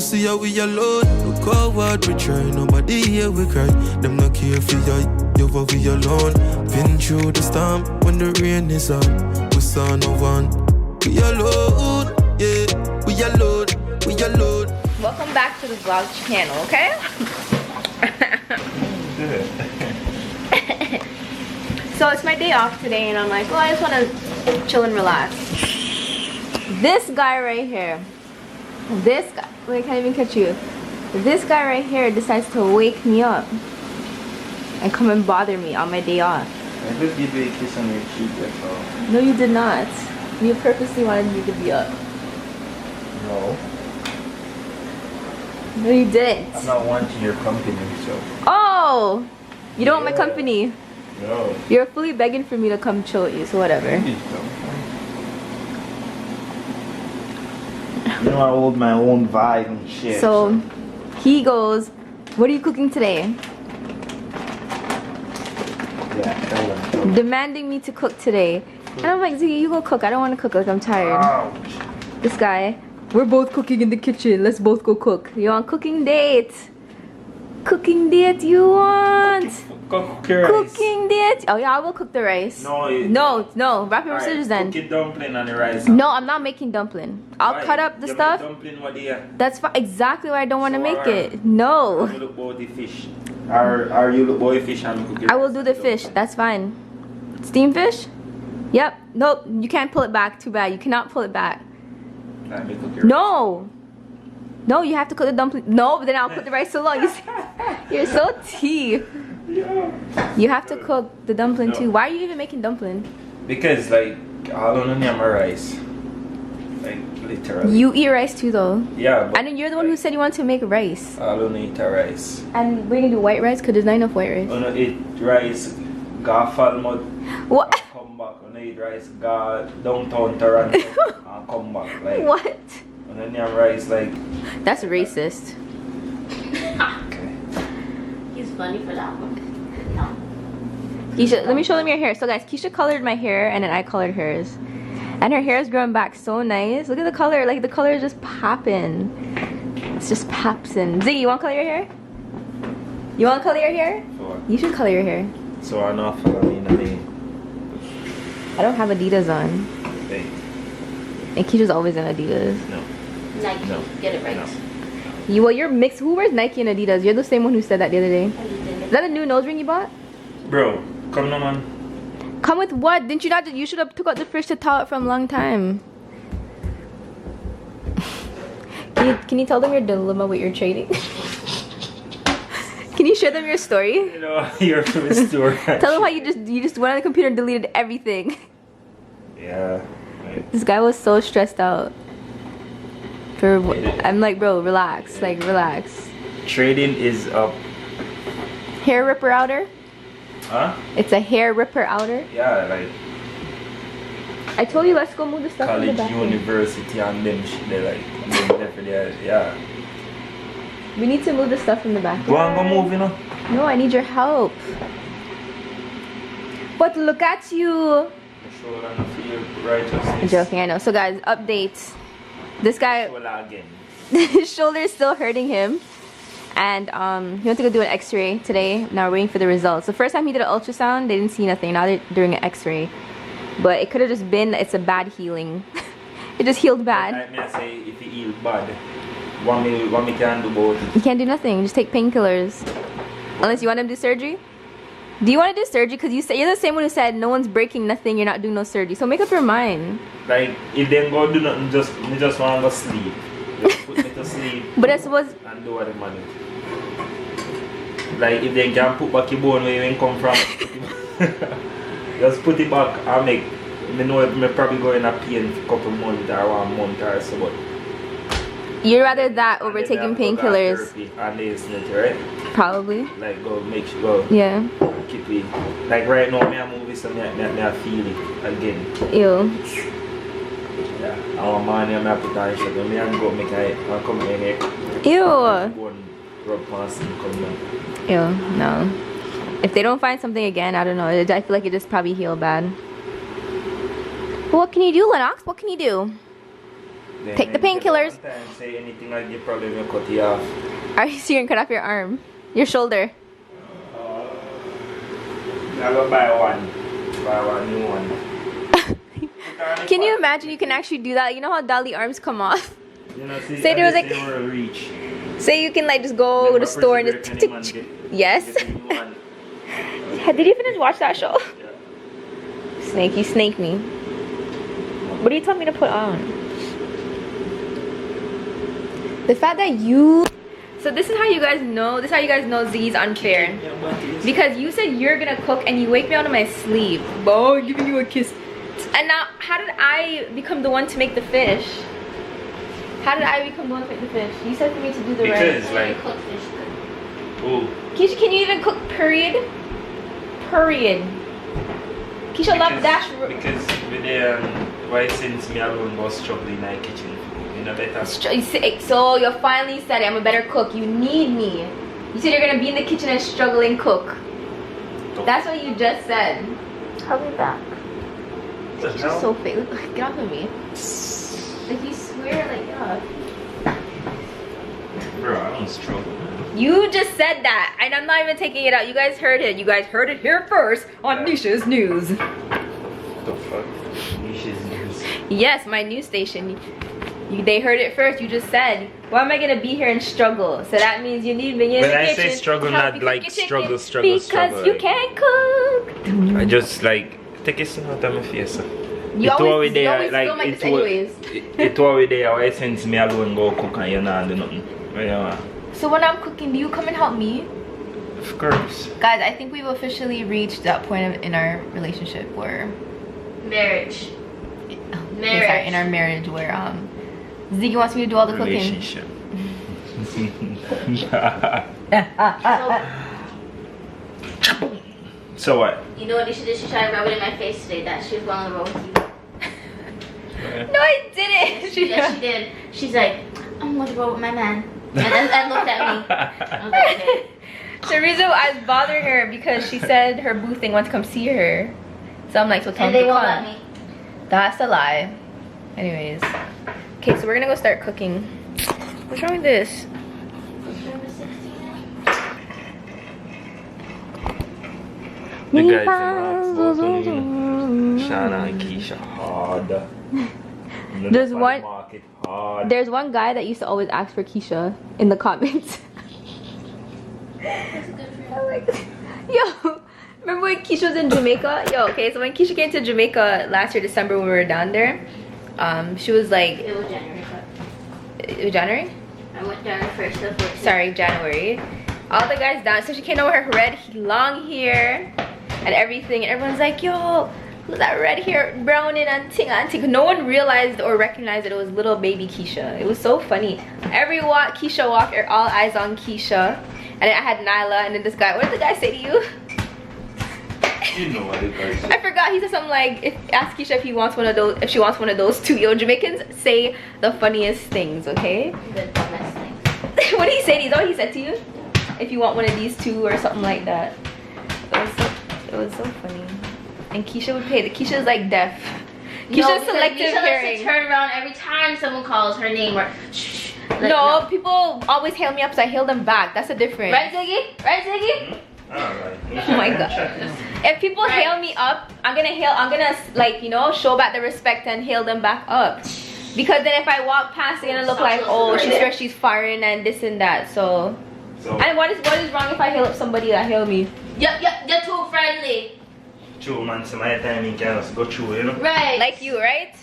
see how we alone. Look how hard we try, nobody here we cry. Them not care for you for we alone. Been through the storm when the rain is on. We saw no one. We alone, yeah. We alone, we alone. Welcome back to the vlog channel, okay? So it's my day off today and I'm like, well, I just want to chill and relax. This guy right here, this guy, wait, I can't even catch you. This guy right here decides to wake me up and come and bother me on my day off. I just give you a kiss on your cheek, that's all. No, you did not. You purposely wanted me to be up. No. No, you didn't. I'm not wanting your company, so. Oh! You don't want my company. No. You're fully begging for me to come chill with you, so whatever. You know I hold my own vibe and shit. So he goes, what are you cooking today? Yeah, tell him. Demanding me to cook today. And I'm like, Ziggy, you go cook. I don't want to cook. Like, I'm tired. Ouch. This guy, we're both cooking in the kitchen. Let's both go cook. You want cooking date? Cooking date you want? Cook your rice. Cooking date. Oh yeah, I will cook the rice. No. Wrap your scissors then. Cook dumpling on the rice. No, I'm not making dumpling. I'll cut up the stuff. Dumpling, what do you? That's exactly why I don't want to make it. No. You look about the fish. Are you look boy fish and cook your I will do the fish. That's fine. Steam fish? Yep. Nope. You can't pull it back. Too bad. You cannot pull it back. Let me cook your No. No, you have to cook the dumpling. No, but then I'll cook the rice so long. You're so tea. Yeah. You have to cook the dumpling too. Why are you even making dumpling? Because like I don't need my rice. Like literally. You eat rice too though. Yeah. But and then you're the one who said you want to make rice. I don't eat a rice. And we're gonna do white rice because there's not enough white rice. I don't eat rice. Go fall mud. What? Come back. I don't eat rice. Go downtown Toronto and come back. Like what? And then you have rice like. That's racist. Okay. He's funny for that one. No. Keisha, let me show them your hair. So guys, Keisha colored my hair and then I colored hers. And her hair is growing back so nice. Look at the color. Like the color is just popping. It's just popping. Ziggy, you want to color your hair? You want to color your hair? So, You should color your hair. so I know for me. I don't have Adidas on. Hey, And Keisha's always in Adidas. no. Nike. No. Get it right. No. Well, you're mixed. Who wears Nike and Adidas? You're the same one who said that the other day. Is that a new nose ring you bought? Bro, come on, man. Come with what? Didn't you not? You should have took out the fridge to thaw it from a long time. Can you tell them your dilemma with your trading? Can you share them your story? You know, your first story. Tell them how you just went on the computer and deleted everything. Yeah. Like, This guy was so stressed out. I'm like, bro, relax. Like, relax. trading is up. Hair ripper outer? Huh? It's a hair ripper outer. Yeah, like I told you let's go move the stuff in the college, back. university, and them shit. They like, yeah. We need to move the stuff in the back. Go on, go move, you know. No, I need your help. But look at you. Shoulder and feel righteousness. I'm joking, I know. So guys, update. This guy, Shoulder again. his shoulder is still hurting him. And he went to go do an x-ray today. Now we're waiting for the results. The first time he did an ultrasound, they didn't see nothing. Now they're doing an x-ray. But it could have just been, it's a bad healing. It just healed bad. I say if he heals bad, what me can do about it? You can't do nothing. Just take painkillers. Unless you want him to do surgery. Do you want to do surgery? Because you're the same one who said no one's breaking nothing, you're not doing no surgery. So make up your mind. Like, if they go do nothing, just want to go sleep. Just put me to sleep. But that's what's... And do what the money. Like, if they can put back your bone where you come from, just put it back and make... I know I'm probably going to pain for a couple months or 1 month or so, but... You'd rather that over taking painkillers. And this, right? Probably. Like, go make sure, go. Yeah. Keep it. Like, right now, I move this and I feel it again. Ew. Yeah. Our man, I'm put on shit. I go make it, I'll come here. Ew. Go and rub past and come down. Ew. No. If they don't find something again, I don't know. I feel like it just probably healed bad. What can you do, Lennox? What can you do? Then Take the painkillers. Sometimes say anything like you probably will cut you off. Are you serious? Cut off your arm, your shoulder. I will buy one new one. Can you imagine? You can actually do that. You know how Dolly arms come off. You know, see, Say there was like. reach. Say you can like just go to the store and just tick, tick, tick. Yes. Did you finish watch that show? Yeah. Snake, you snake me. What do you tell me to put on? The fact that you. So this is how you guys know. This is how you guys know Ziggy's unfair. Because you said you're gonna cook and you wake me out of my sleep. Oh, I'm giving you a kiss. And now, how did I become the one to make the fish? How did I become the one to make the fish? You said for me to do the rice. Because like. Oh. Keisha, can you even cook? Period. Period. Keisha love dash. Because with the why since me alone was struggling in the kitchen, you know better. So you finally said it. I'm a better cook. You need me. You said you're gonna be in the kitchen and struggle and cook. That's what you just said. I'll be back. You're just so fake. Get off of me. Like you swear, like yeah. Bro, I don't struggle. You just said that, and I'm not even taking it out. You guys heard it. You guys heard it here first on Nisha's News. What the fuck? Nisha's News. Yes, my news station. They heard it first. You just said, why am I gonna be here and struggle? So that means you need me in the kitchen. When I say struggle, not like struggle, because you can't cook. I just like take a snap out of my face. You always film like this anyways. It always there. Why since me alone go cook and you not do nothing. So when I'm cooking, do you come and help me? Of course. Guys, I think we've officially reached that point in our relationship where Marriage. sorry, in our marriage where Ziggy wants me to do all the relationship. So what? You know what she did? She tried to rub it in my face today that she was going on the road with you. No, I didn't. Yes, she did. She's like, I'm going to roll with my man. And looked at me. I was like, okay. The reason I was bothering her because she said her boo thing wants to come see her. So I'm like, so tell And them they to won't come. let me. That's a lie. Anyways. Okay, so we're gonna go start cooking. What's wrong with this? The guys in Shana and Keisha hard. There's one guy that used to always ask for Keisha in the comments. Yo, remember when Keisha was in Jamaica? Yo, okay, so when Keisha came to Jamaica last year December when we were down there, she was like, It was January. it was January? I went down first of 14. Sorry, January. All the guys down, so she came over her red long hair and everything, and everyone's like, yo, who's that red hair brown and antique? No one realized or recognized that it was little baby Keisha. It was so funny. Every walk Keisha walked, all eyes on Keisha. And then I had Nyla, and then this guy, what did the guy say to you? You know what it is. I forgot. He said something like, ask Keisha if he wants one of those, if she wants one of those too. Yo, Jamaicans say the funniest things, okay? The dumbest thing. What did he say to you? Is that what he said to you? If you want one of these too or something like that. It was so funny. And Keisha would pay. Keisha's like deaf. Keisha's selective hearing. She turn around every time someone calls her name or shh. Like, no, people always hail me up, so I hail them back. That's the difference. Right, Ziggy? Right, Ziggy? Alright. Oh my god. If people hail me up, I'm gonna like, you know, show back the respect and hail them back up. Because then if I walk past, they're gonna look like, oh, she's foreign and this and that. So and what is wrong if I hail up somebody that hail me? Yep, you're too friendly. True, man. So my time you can just go through, you know? Right. Like you, right?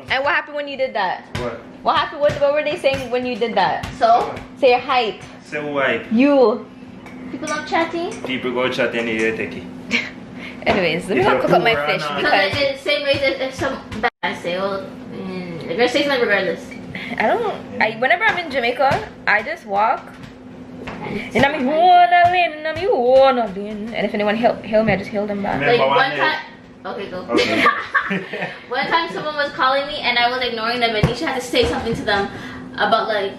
And what happened when you did that? What? What happened? What were they saying when you did that? So? Say your hype. Say why? You. People love chatting? People go chat any day, take it. Anyways, let me go cook up my fish Because because the same way if some I say, well, they're gonna say something regardless. whenever I'm in Jamaica, I just walk. And I'm and if anyone hail me, I just hail them back. Like one time. Okay, go. Okay. One time someone was calling me and I was ignoring them and Nisha had to say something to them about like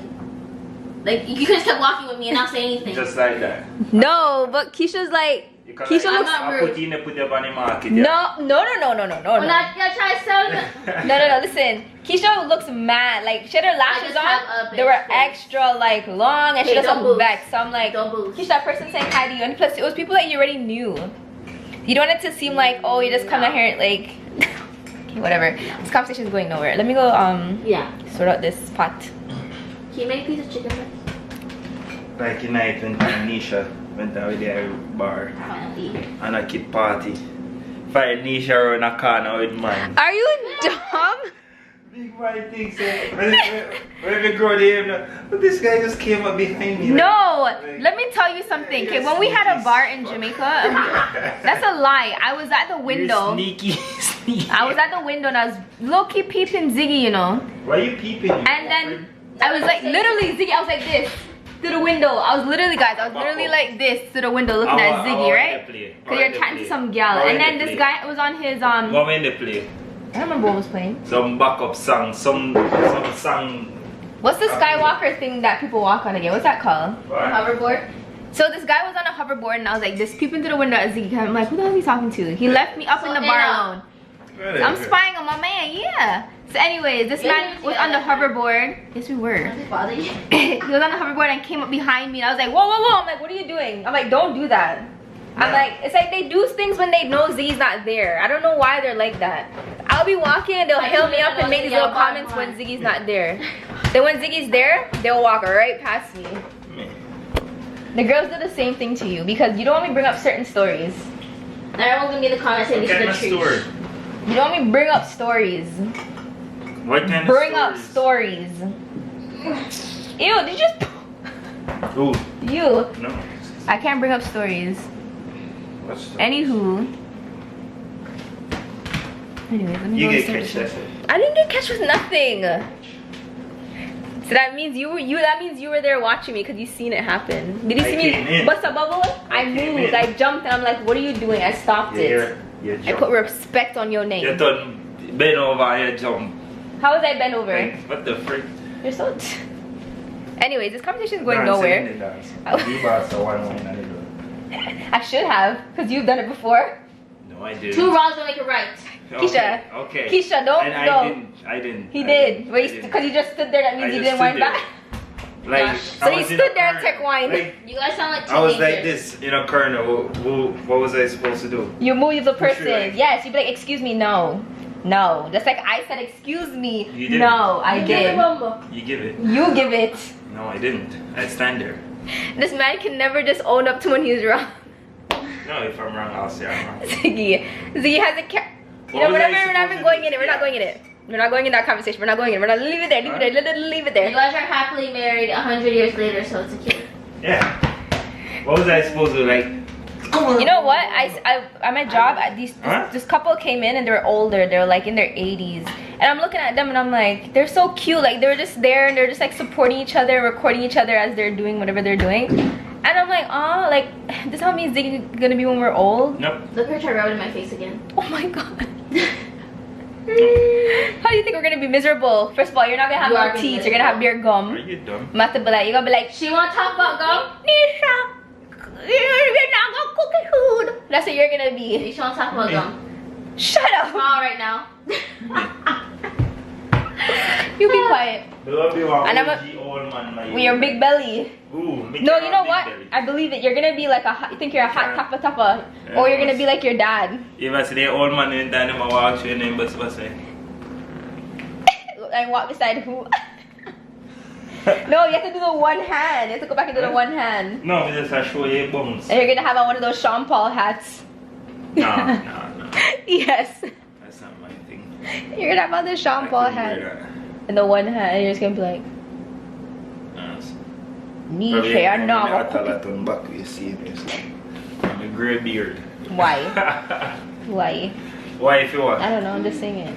you could just kept walking with me and not say anything. Just like that. No, but Keisha's like, Keisha I'm looks. not rude. Put you up on the market. No. When I try to sell them. No. Listen, Keisha looks mad. Like she had her lashes just have a on. big They were face. extra like long, and she Hey, doesn't don't boost. vex. So I'm like, Don't boost. Keisha, that person saying hi to you, and plus it was people that you already knew. You don't want it to seem like, oh, you just come out here like. Okay, whatever. This conversation is going nowhere. Let me go Yeah. sort out this pot. Can you make a piece of chicken first? Like in night when Nisha went out with the bar and a kid party. Find Nisha around a corner with mine. Are you dumb? Big white thing say, when we grow there, but this guy just came up behind me. No, let me tell you something. Okay, when we had a bar in Jamaica, that's a lie. I was at the window. Sneaky, sneaky. I was at the window and I was low-key peeping Ziggy, you know. Why are you peeping? And then I was like, literally, Ziggy, I was like this to the window. I was literally, guys, I was literally like this to the window looking at Ziggy, right? Because you're chatting to some gal. And then this guy was on his, What in the play? I don't remember what was playing. Some backup song, some song. What's the Skywalker thing that people walk on again? What's that called? What? Hoverboard. So this guy was on a hoverboard and I was like this peeping through the window at Ziggy. I'm like, who the hell is he talking to? He left me up in the bar alone. So I'm spying on my man, yeah. So anyways, this man was on the hoverboard. Yes, we were. Does it bother you? He was on the hoverboard and came up behind me and I was like, whoa, whoa, whoa. I'm like, what are you doing? I'm like, don't do that. I'm like, it's like they do things when they know Ziggy's not there. I don't know why they're like that. I'll be walking and they'll hail me up and make these little comments when Ziggy's not there. Then when Ziggy's there, they'll walk right past me. The girls do the same thing to you because you don't want me to bring up certain stories. Everyone's gonna be in the comments saying this is the truth. You don't want me to bring up stories. What kind Bring of up stories. Ew, did you just... Who? You. No. I can't bring up stories. What's the... Anywho. Anyways, let me You go get to catch some- that. I didn't get catch with nothing. So that means that means you were there watching me because you seen it happen. Did you see came me in. bust a bubble? I came moved, in. I jumped, and I'm like, what are you doing? I stopped it. I put respect on your name. You done bend over and you jump. How was I bent over? Like, what the frick? You're so... Anyways, this conversation is going nowhere. I should have, because you've done it before. No, I didn't. 2 wrongs don't make it right. Keisha. Okay. Keisha, don't And go. I didn't. He I did. didn't. Because you just stood there, that means I you just didn't wind stood there. back. Like, So I you was in stood a there and corner. took wine. Like, You guys sound like teenagers. I was like this in a corner. What was I supposed to do? You move the person. Sure. Yes, you'd be like, excuse me, no. No. Just like I said, excuse me. You didn't. No, I You did. remember. You give it. You give it. No, I didn't. I stand there. This man can never just own up to when he's wrong. No, if I'm wrong, I'll say I'm wrong. Ziggy has a cat. You What know, was I whatever, we're not supposed even to going do? in it. We're not going in it. We're not going in that conversation. We're not going in it. We're not leave it there. Leave it there. Leave it You there. guys are happily married 100 years later, so it's okay. Yeah. What was I supposed to like? Come on. You know what? I'm at job. Huh? This couple came in and they were older. They were like in their 80s. And I'm looking at them and I'm like, they're so cute. Like they're just there and they're just like supporting each other, recording each other as they're doing whatever they're doing. And I'm like, oh, like this is how me and Ziggy gonna be when we're old. Nope. Look at her rubbing in my face again. Oh my god. How do you think we're gonna be miserable? First of all, you're not gonna have You are no gonna teeth. be You're gonna have beer Are gum. you dumb? You're gonna be like, She wanna talk about gum? Nisha, you're not gonna cook food. That's what you're gonna be. She wanna talk about gum. Shut up. Smile right now. You be quiet. Don't be one And I'm a- OG old man like With your big belly. Ooh, make No, it you a know big what? belly. I believe it. You're gonna be like you think you're a hot tapa, or you're gonna be like your dad. If I see the old man in time, I walk through and then but say. And walk beside who? No, you have to do the one hand. You have to go back and do the one hand. No, we just show you bums. And you're gonna have on one of those Sean Paul hats. No. Yes. That's not my thing. You're gonna have on the Sean Paul hat and the one hand, and you're just gonna be like, me hair now. back you see this. I'm a grey beard. Why? Why? Why if you want? I don't know. I'm just saying it.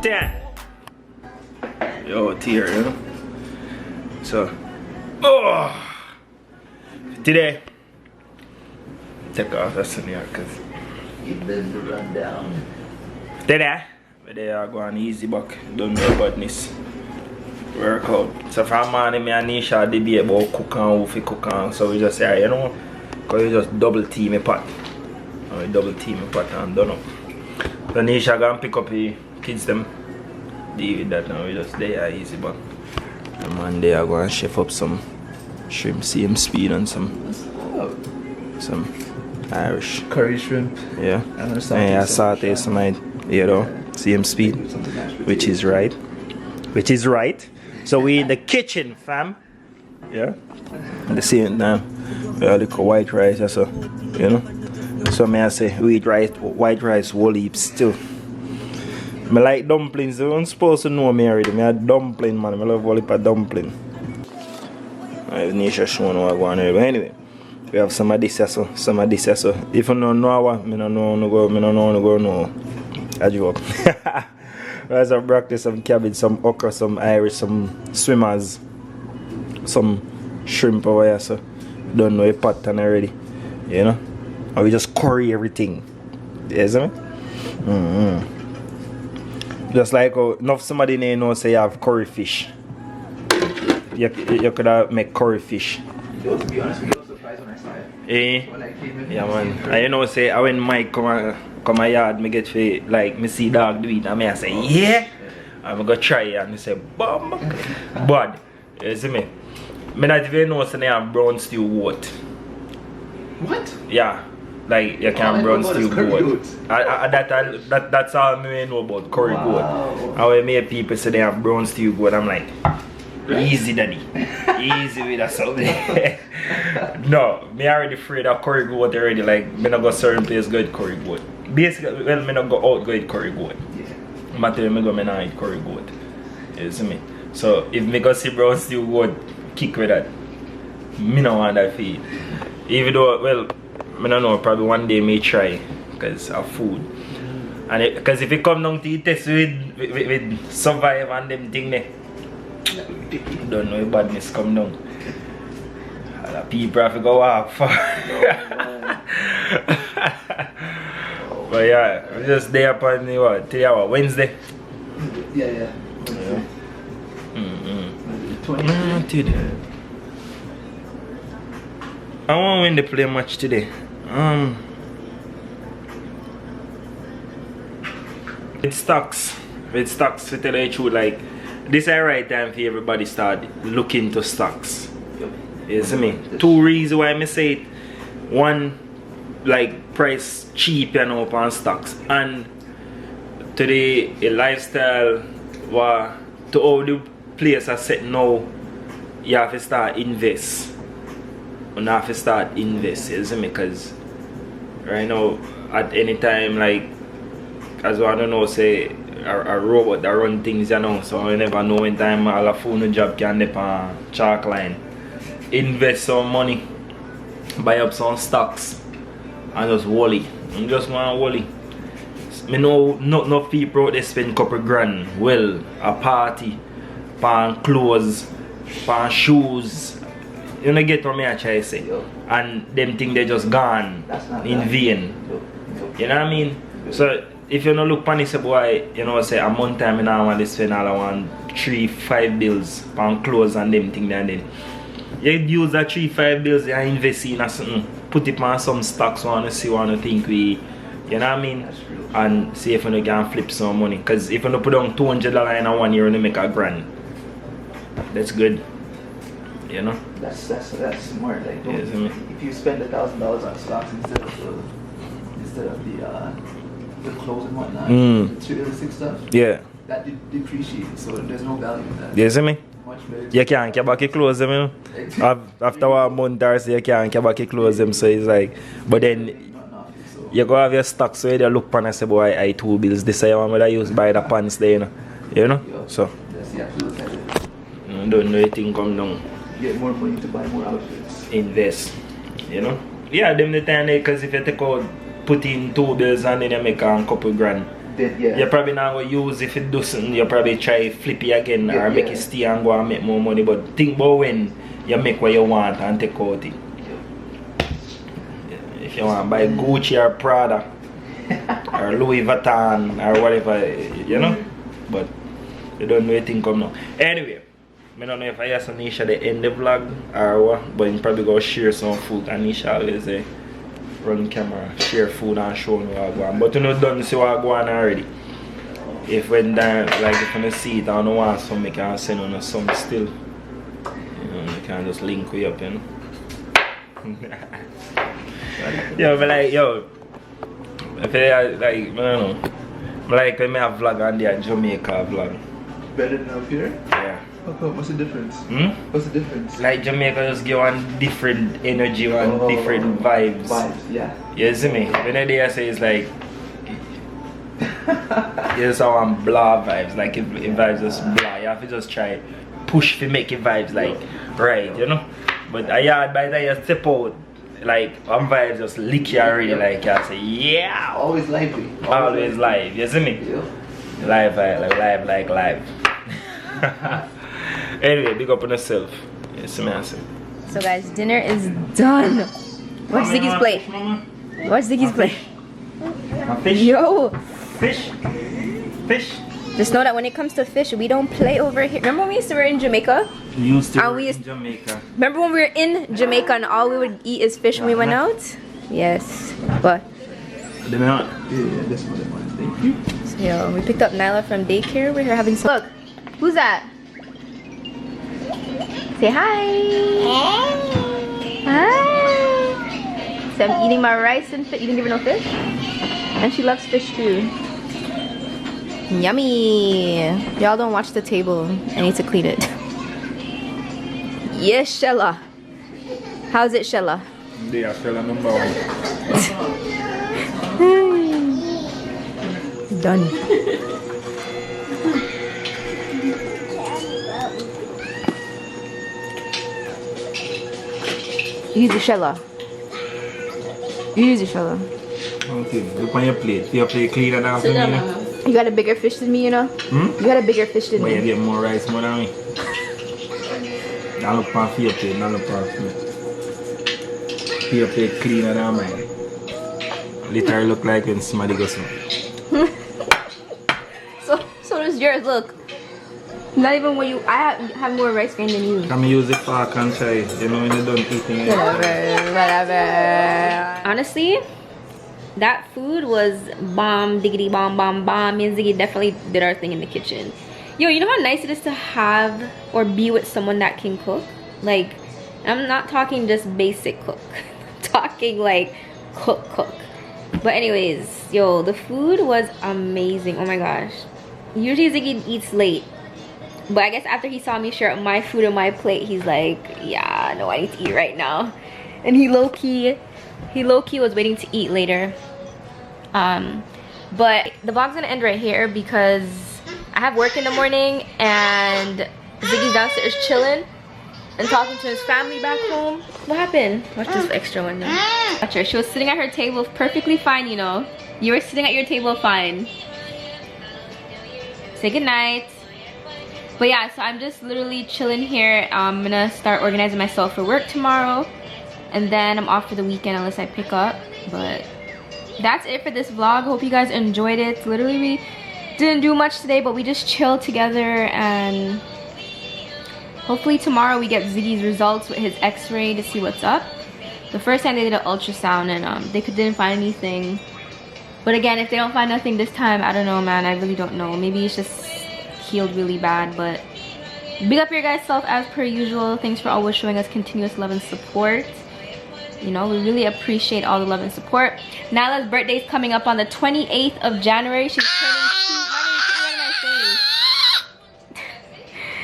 10. Yo, tear, you know. So, oh, today, take off that senior because You been to run down. today, they are going easy back, don't know badness. Workout. So from morning, me and Nisha debate about cook and who fi cook and so we just say, you know, because we just double team a pot. And we double team a pot and done up. So Nisha gonna pick up the kids them. Deal with that now, we just they are easy back. And man, they are going to chef up some shrimp, same speed and some Irish Curry shrimp. yeah. And Saute some, you know, same speed, which is right. Which is right. So we in the kitchen, fam. Yeah. At the same time, we have little white rice also, you know. So may I say we eat rice, white rice whole heaps still. I like dumplings. You don't supposed to know me already. I a dumpling man. I love whole heap of dumpling. I have Nisha showing what I want to do. But anyway, we have some of this also, some of this also. If you don't know what, I don't know no. I give up. As I practice some cabbage, some okra, some Irish, some swimmers, some shrimp over here, so don't know a pattern already, you know. And we just curry everything, you see me? Just like enough somebody know say you have curry fish. You could have make curry fish. Yo, to be honest, we got surprised when I saw it. Eh? When I came in. Yeah man. And you know say when Mike come my yard, me get for like me see dog do it and me I say yeah. I'm gonna try it and he say bum. But you see me? Me not even know say they have brown stew goat. What? Yeah. Like you can brown stew goat. That's all me know about curry goat. And when me people say they have brown stew goat, I'm like easy daddy. Easy with that something. No, me already afraid of curry goat already. Like me not go certain place go eat curry goat. Basically, well, me not go out go eat curry goat. Yeah. But me go me not eat curry goat. You see me? So if me go see brown stew goat, kick with that. Me no want that feed. Even though, well, I don't know, probably one day may try because of food. And because if it come down to test with survive and them thing there, don't know if badness come down. And the people have to go walk far. But yeah, we're just there upon the what? Today what? Wednesday? Yeah. Dude. I want to win the play match today. With stocks to tell you the truth, like this is the right time for everybody start looking to stocks. You see me? Two reasons why I say it. One, like price cheap, you know, on stocks, and today a lifestyle where to all the place are set now, you have to start invest. You have to start invest, you see me? Because right now at any time, like as I don't know, say a robot that run things, you know, so you never know when time all a phone job can dip on chalk line. Invest some money, buy up some stocks and just wally. You just want wally. I know not people they spend a couple grand. Well, a party, pan clothes, pan shoes. You know get what me I try to say. And them things they just gone in vain. You know what I mean? So if you don't look panic, say boy, you know say a month time I want to spend all I want 3-5 bills pan clothes and them things and then you use that 3-5 bills and invest in something, put it on some stocks, want to see, want to think we, you know what I mean? And see if you can flip some money. Because if you don't put down $200 in 1 year, you make $1,000. That's good. You know? That's smart. Like Yes, I mean, if you spend $1,000 on stocks instead of the clothes and whatnot, it's realistic stuff. Yeah. That depreciates, so there's no value in that. You see me? Much better. You can't get back your clothes, you know? After 1 month or so, you can't get back your clothes, so it's like, but then you go have your stock, so you look pan and say, boy, I 2 bills, this I want to use buy the pants there, you know? So, don't know anything come down. Get more money to buy more outfits. Invest, you know? Yeah, them the time, because if you take out, put in 2 bills and then you make a couple grand, then yeah. You probably not gonna use if it doesn't. You probably try flip it again or make it stay and go and make more money. But think about when you make what you want and take out it. If you want to buy Gucci or Prada or Louis Vuitton or whatever, you know. But you don't know anything come now. Anyway, I don't know if I ask Anisha to end the vlog or what, but you probably go share some food. Anisha always run camera, share food and show me what I go on. But you know, don't see what I go on already. If when down, like if you see it, I don't want some, I can send on some still. You know, you can just link you up, you know. Yo, but like, yo, if I like, I don't know, like when I have vlog on the Jamaica vlog. Better than up here? Yeah. Okay, what's the difference? What's the difference? Like Jamaica just give one different energy, one different vibes. Vibes, yeah. You see me? When I say it's like, you just want blah vibes. Like if vibes just blah, you have to just try push to make it vibes like right, you know. But by the time you step out, like one vibes just lick you already. Like you say, yeah. Always lively. Always live. You see me? Yeah. Live, like live. Anyway, big up on yourself. Yes, man. So guys, dinner is done. What's Ziggy's plate? What's Ziggy's plate? Fish. Yo. Fish. Fish. Just know that when it comes to fish, we don't play over here. Remember when we used to be in Jamaica? Used to we in Jamaica. Remember when we were in Jamaica and all we would eat is fish when we went out? Yes. But They may not. Yeah, that's what it was. Thank you. so, yo, we picked up Nyla from daycare. We're here having some. Look, who's that? Say hi. Hi. So I'm eating my rice and fish. You didn't give her no fish? And she loves fish too. Yummy. Y'all don't watch the table. I need to clean it. Yes, Shella. How's it, Shella? They are still number one. Done. Easy, Shella. Easy, Shella. Okay, look on your plate. Your plate cleaner than for me. You got a bigger fish than me, you know? You got a bigger fish than But you me. get more rice more than me. I look for your plate, not look for me. Your plate cleaner than mine. Literally look like when somebody goes home. So does yours, look. Not even when you, I have more rice grain than you. Can I use the fork and try? You know when you don't eating it. Whatever. Honestly, that food was bomb, diggity bomb, bomb, bomb. Me and Ziggy definitely did our thing in the kitchen. Yo, you know how nice it is to have or be with someone that can cook? Like, I'm not talking just basic cook. I'm talking like cook. But anyways, yo, the food was amazing. Oh my gosh. Usually Ziggy eats late. But I guess after he saw me share my food on my plate, he's like, yeah, no, I need to eat right now. And he low-key was waiting to eat later. But the vlog's gonna end right here because I have work in the morning and Ziggy's downstairs chilling and talking to his family back home. What happened? Watch this extra one now. Watch her. She was sitting at her table perfectly fine, you know. You were sitting at your table fine. Say goodnight. But yeah, so I'm just literally chilling here. I'm gonna start organizing myself for work tomorrow. And then I'm off for the weekend unless I pick up. But that's it for this vlog. Hope you guys enjoyed it. Literally, we didn't do much today, but we just chilled together. And hopefully tomorrow we get Ziggy's results with his x-ray to see what's up. The first time they did an ultrasound and they didn't find anything. But again, if they don't find nothing this time, I don't know, man. I really don't know. Maybe it's just healed really bad. But big up your guys' self as per usual. Thanks for always showing us continuous love and support. You know, we really appreciate all the love and support. Nyla's birthday is coming up on the 28th of January. She's turning 2.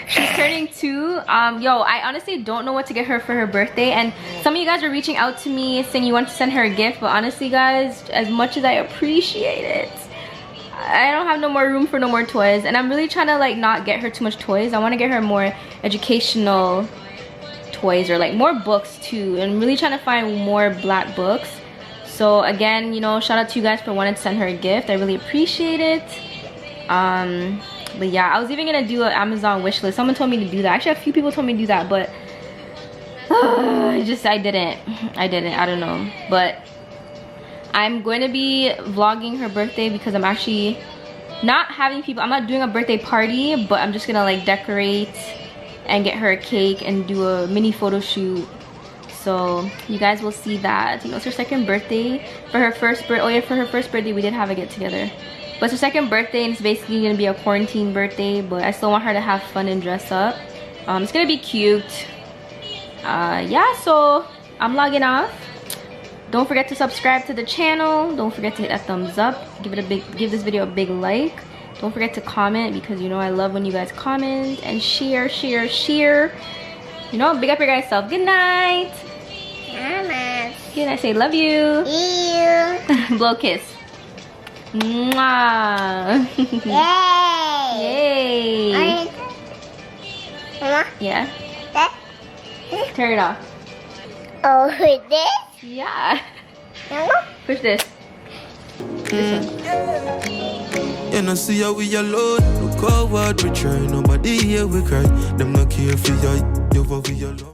She's turning 2. Yo, I honestly don't know what to get her for her birthday. And some of you guys are reaching out to me saying you want to send her a gift. But honestly, guys, as much as I appreciate it, I don't have no more room for no more toys. And I'm really trying to like not get her too much toys. I want to get her more educational toys or like more books too. And I'm really trying to find more black books. So again, you know, shout out to you guys for wanting to send her a gift. I really appreciate it. But yeah, I was even gonna do an Amazon wish list. Someone told me to do that. Actually, a few people told me to do that, but I didn't. I don't know. But I'm going to be vlogging her birthday because I'm actually not having people. I'm not doing a birthday party, but I'm just gonna like decorate and get her a cake and do a mini photo shoot. So you guys will see that. You know, it's her second birthday. For her first birthday, oh yeah, for her first birthday we did have a get together. But it's her second birthday and it's basically gonna be a quarantine birthday, but I still want her to have fun and dress up. It's gonna be cute. Yeah, so I'm logging off. Don't forget to subscribe to the channel. Don't forget to hit that thumbs up. Give this video a big like. Don't forget to comment because you know I love when you guys comment and share. You know, big up your guys' self. Good night. Good night. Say love you. Blow kiss. Mwah. Yay. Yeah. Turn it off. Oh, with this? Yeah. Push this. This one. You know, see how we alone. Look how hard we try. Nobody here we cry. Them not care for you. You for your love.